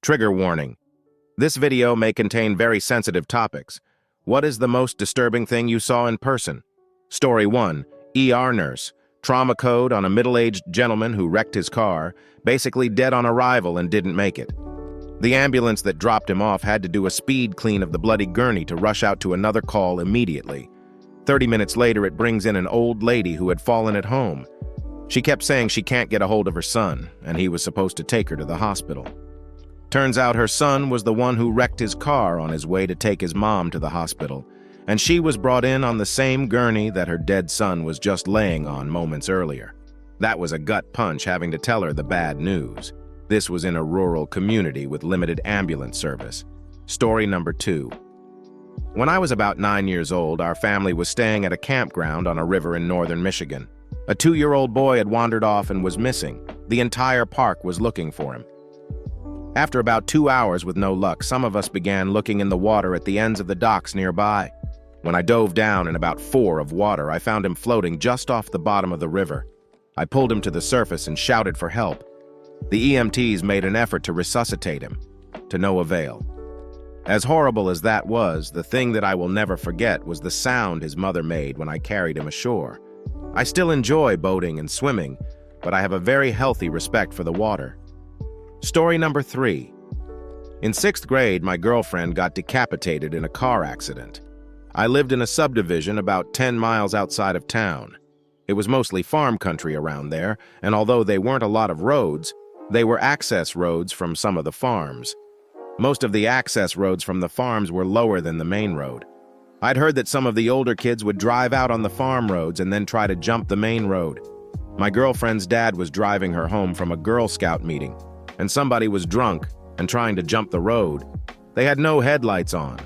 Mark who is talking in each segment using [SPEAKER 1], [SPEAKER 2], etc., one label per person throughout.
[SPEAKER 1] Trigger warning. This video may contain very sensitive topics. What is the most disturbing thing you saw in person? Story 1. ER nurse. Trauma code on a middle-aged gentleman who wrecked his car, basically dead on arrival and didn't make it. The ambulance that dropped him off had to do a speed clean of the bloody gurney to rush out to another call immediately. 30 minutes later, it brings in an old lady who had fallen at home. She kept saying she can't get a hold of her son, and he was supposed to take her to the hospital. Turns out her son was the one who wrecked his car on his way to take his mom to the hospital, and she was brought in on the same gurney that her dead son was just laying on moments earlier. That was a gut punch, having to tell her the bad news. This was in a rural community with limited ambulance service. Story number 2. When I was about 9 years old, our family was staying at a campground on a river in northern Michigan. A 2-year-old boy had wandered off and was missing. The entire park was looking for him. After about 2 hours with no luck, some of us began looking in the water at the ends of the docks nearby. When I dove down in about 4 of water, I found him floating just off the bottom of the river. I pulled him to the surface and shouted for help. The EMTs made an effort to resuscitate him, to no avail. As horrible as that was, the thing that I will never forget was the sound his mother made when I carried him ashore. I still enjoy boating and swimming, but I have a very healthy respect for the water. Story number 3. In 6th grade, my girlfriend got decapitated in a car accident. I lived in a subdivision about 10 miles outside of town. It was mostly farm country around there, and although they weren't a lot of roads, they were access roads from some of the farms. Most of the access roads from the farms were lower than the main road. I'd heard that some of the older kids would drive out on the farm roads and then try to jump the main road. My girlfriend's dad was driving her home from a Girl Scout meeting, and somebody was drunk and trying to jump the road. They had no headlights on.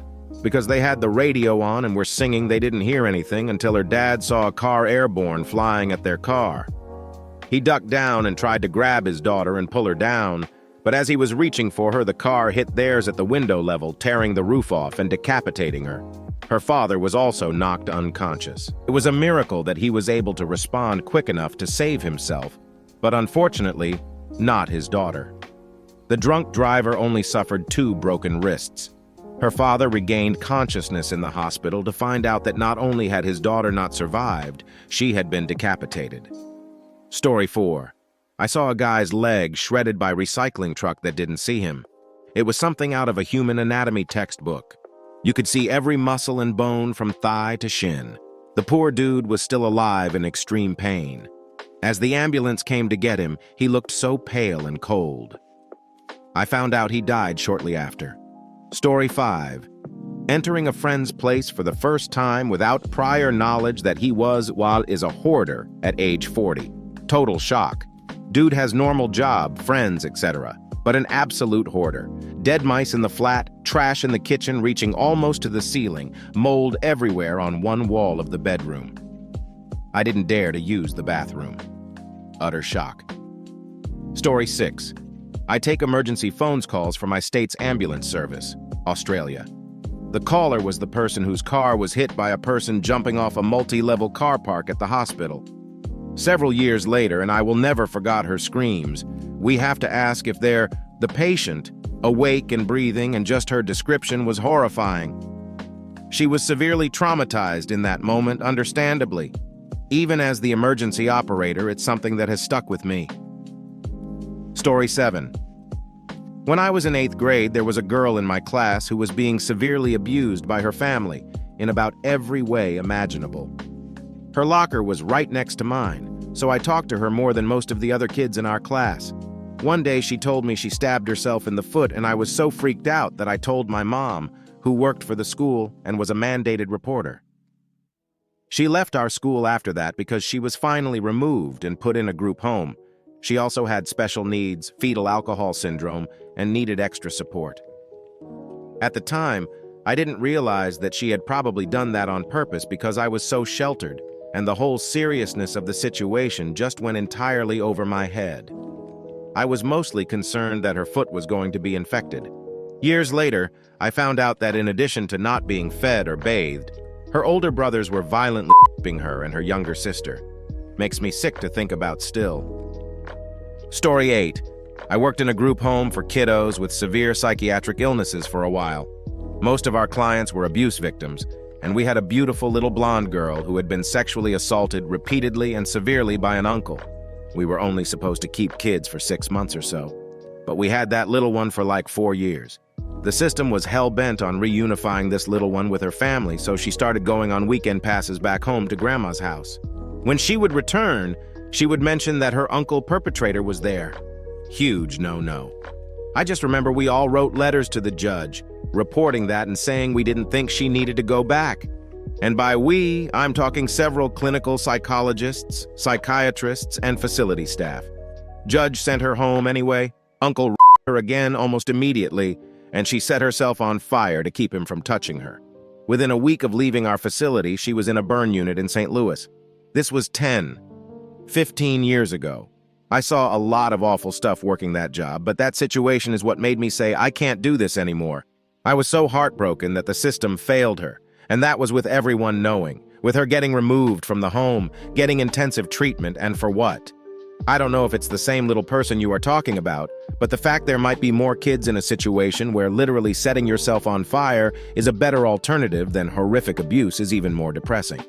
[SPEAKER 1] Because they had the radio on and were singing, they didn't hear anything until her dad saw a car airborne flying at their car. He ducked down and tried to grab his daughter and pull her down, but as he was reaching for her, the car hit theirs at the window level, tearing the roof off and decapitating her. Her father was also knocked unconscious. It was a miracle that he was able to respond quick enough to save himself, but unfortunately, not his daughter. The drunk driver only suffered 2 broken wrists. Her father regained consciousness in the hospital to find out that not only had his daughter not survived, she had been decapitated. Story 4. I saw a guy's leg shredded by a recycling truck that didn't see him. It was something out of a human anatomy textbook. You could see every muscle and bone from thigh to shin. The poor dude was still alive in extreme pain. As the ambulance came to get him, he looked so pale and cold. I found out he died shortly after. Story 5. Entering a friend's place for the first time without prior knowledge that he is a hoarder at age 40. Total shock. Dude has normal job, friends, etc., but an absolute hoarder. Dead mice in the flat, trash in the kitchen reaching almost to the ceiling, mold everywhere on one wall of the bedroom. I didn't dare to use the bathroom. Utter shock. Story 6. I take emergency phone calls for my state's ambulance service, Australia. The caller was the person whose car was hit by a person jumping off a multi-level car park at the hospital. Several years later, and I will never forget her screams, we have to ask if they're the patient, awake and breathing, and just her description was horrifying. She was severely traumatized in that moment, understandably. Even as the emergency operator, it's something that has stuck with me. Story 7. When I was in 8th grade, there was a girl in my class who was being severely abused by her family in about every way imaginable. Her locker was right next to mine, so I talked to her more than most of the other kids in our class. One day she told me she stabbed herself in the foot, and I was so freaked out that I told my mom, who worked for the school and was a mandated reporter. She left our school after that because she was finally removed and put in a group home. She also had special needs, fetal alcohol syndrome, and needed extra support. At the time, I didn't realize that she had probably done that on purpose because I was so sheltered, and the whole seriousness of the situation just went entirely over my head. I was mostly concerned that her foot was going to be infected. Years later, I found out that in addition to not being fed or bathed, her older brothers were violently raping her and her younger sister. Makes me sick to think about still. Story 8. I worked in a group home for kiddos with severe psychiatric illnesses for a while. Most of our clients were abuse victims, and we had a beautiful little blonde girl who had been sexually assaulted repeatedly and severely by an uncle. We were only supposed to keep kids for 6 months or so, but we had that little one for like 4 years. The system was hell-bent on reunifying this little one with her family, so she started going on weekend passes back home to Grandma's house. When she would return, she would mention that her uncle perpetrator was there. Huge no-no. I just remember we all wrote letters to the judge, reporting that and saying we didn't think she needed to go back. And by we, I'm talking several clinical psychologists, psychiatrists, and facility staff. Judge sent her home anyway. Uncle her again almost immediately, and she set herself on fire to keep him from touching her. Within a week of leaving our facility, she was in a burn unit in St. Louis. This was 15 years ago. I saw a lot of awful stuff working that job, but that situation is what made me say I can't do this anymore. I was so heartbroken that the system failed her, and that was with everyone knowing, with her getting removed from the home, getting intensive treatment, and for what? I don't know if it's the same little person you are talking about, but the fact there might be more kids in a situation where literally setting yourself on fire is a better alternative than horrific abuse is even more depressing.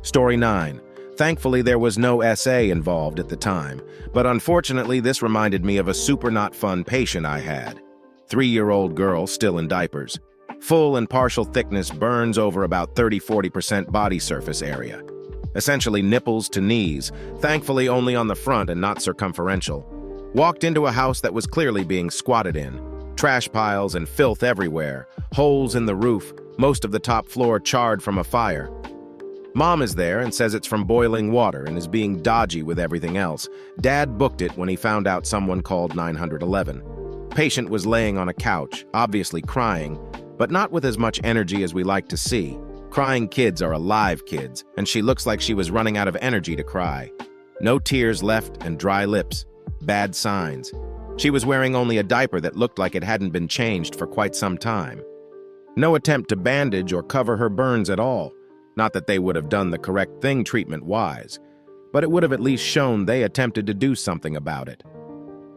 [SPEAKER 1] Story 9. Thankfully, there was no SA involved at the time, but unfortunately this reminded me of a super not fun patient I had. 3-year-old girl still in diapers. Full and partial thickness burns over about 30–40% body surface area. Essentially nipples to knees, thankfully only on the front and not circumferential. Walked into a house that was clearly being squatted in. Trash piles and filth everywhere, holes in the roof, most of the top floor charred from a fire. Mom is there and says it's from boiling water and is being dodgy with everything else. Dad booked it when he found out someone called 911. Patient was laying on a couch, obviously crying, but not with as much energy as we like to see. Crying kids are alive kids, and she looks like she was running out of energy to cry. No tears left and dry lips. Bad signs. She was wearing only a diaper that looked like it hadn't been changed for quite some time. No attempt to bandage or cover her burns at all. Not that they would have done the correct thing treatment-wise, but it would have at least shown they attempted to do something about it.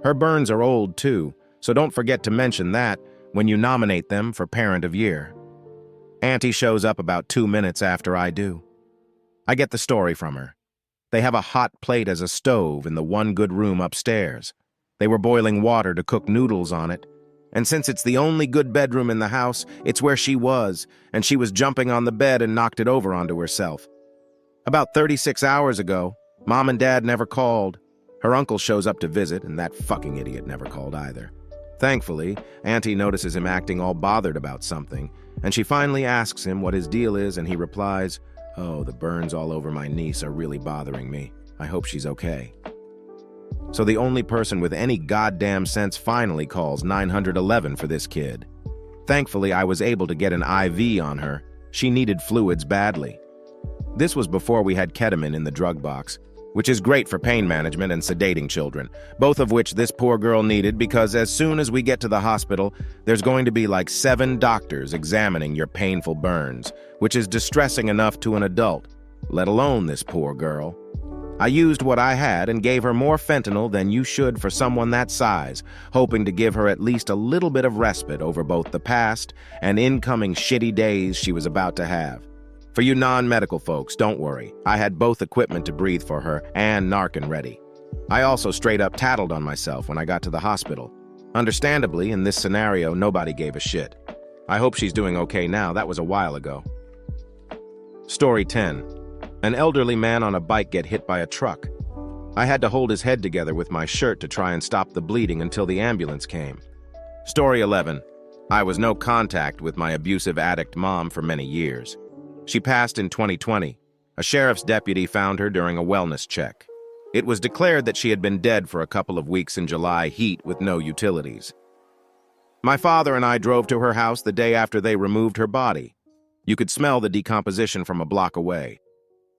[SPEAKER 1] Her burns are old too, so don't forget to mention that when you nominate them for Parent of Year. Auntie shows up about 2 minutes after I do. I get the story from her. They have a hot plate as a stove in the one good room upstairs. They were boiling water to cook noodles on it. And since it's the only good bedroom in the house, it's where she was, and she was jumping on the bed and knocked it over onto herself. About 36 hours ago, Mom and Dad never called. Her uncle shows up to visit, and that fucking idiot never called either. Thankfully, Auntie notices him acting all bothered about something, and she finally asks him what his deal is, and he replies, "Oh, the burns all over my niece are really bothering me. I hope she's okay." So the only person with any goddamn sense finally calls 911 for this kid. Thankfully, I was able to get an IV on her. She needed fluids badly. This was before we had ketamine in the drug box, which is great for pain management and sedating children, both of which this poor girl needed because as soon as we get to the hospital, there's going to be like 7 doctors examining your painful burns, which is distressing enough to an adult, let alone this poor girl. I used what I had and gave her more fentanyl than you should for someone that size, hoping to give her at least a little bit of respite over both the past and incoming shitty days she was about to have. For you non-medical folks, don't worry. I had both equipment to breathe for her and Narcan ready. I also straight up tattled on myself when I got to the hospital. Understandably, in this scenario, nobody gave a shit. I hope she's doing okay now. That was a while ago. Story 10. An elderly man on a bike get hit by a truck. I had to hold his head together with my shirt to try and stop the bleeding until the ambulance came. Story 11. I was no contact with my abusive addict mom for many years. She passed in 2020. A sheriff's deputy found her during a wellness check. It was declared that she had been dead for a couple of weeks in July heat with no utilities. My father and I drove to her house the day after they removed her body. You could smell the decomposition from a block away.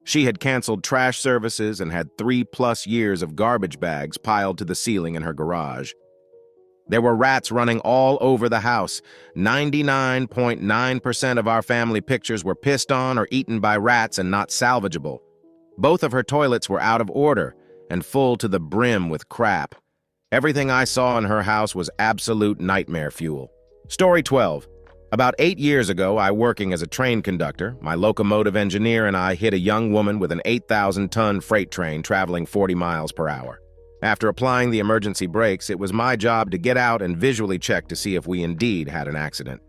[SPEAKER 1] She had canceled trash services and had 3+ years of garbage bags piled to the ceiling in her garage. There were rats running all over the house. 99.9% of our family pictures were pissed on or eaten by rats and not salvageable. Both of her toilets were out of order and full to the brim with crap. Everything I saw in her house was absolute nightmare fuel. Story 12. About 8 years ago, I working as a train conductor, my locomotive engineer and I hit a young woman with an 8,000-ton freight train traveling 40 miles per hour. After applying the emergency brakes, it was my job to get out and visually check to see if we indeed had an accident.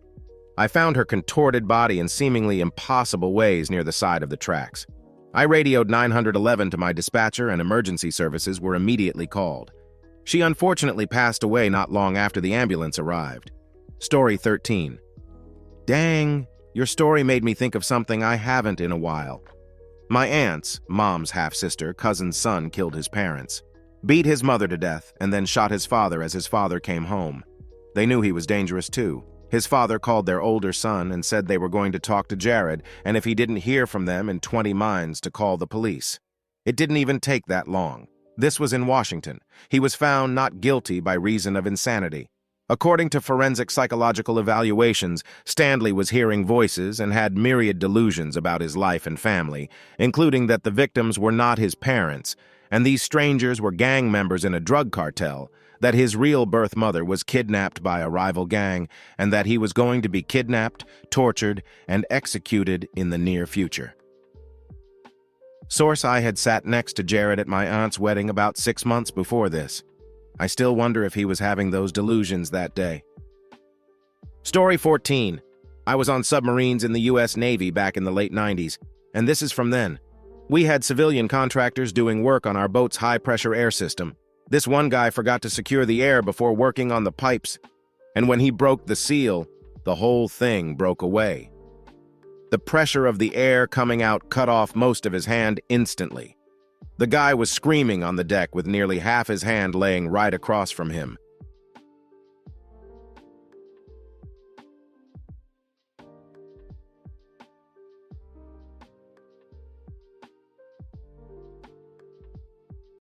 [SPEAKER 1] I found her contorted body in seemingly impossible ways near the side of the tracks. I radioed 911 to my dispatcher and emergency services were immediately called. She unfortunately passed away not long after the ambulance arrived. Story 13. Dang, your story made me think of something I haven't in a while. My aunt's, mom's half-sister, cousin's son killed his parents, beat his mother to death, and then shot his father as his father came home. They knew he was dangerous too. His father called their older son and said they were going to talk to Jared, and if he didn't hear from them in 20 minds to call the police. It didn't even take that long. This was in Washington. He was found not guilty by reason of insanity. According to forensic psychological evaluations, Stanley was hearing voices and had myriad delusions about his life and family, including that the victims were not his parents, and these strangers were gang members in a drug cartel, that his real birth mother was kidnapped by a rival gang, and that he was going to be kidnapped, tortured, and executed in the near future. Source: I had sat next to Jared at my aunt's wedding about 6 months before this. I still wonder if he was having those delusions that day. Story 14. I was on submarines in the U.S. Navy back in the late 90s, and this is from then. We had civilian contractors doing work on our boat's high-pressure air system. This one guy forgot to secure the air before working on the pipes, and when he broke the seal, the whole thing broke away. The pressure of the air coming out cut off most of his hand instantly. The guy was screaming on the deck with nearly half his hand laying right across from him.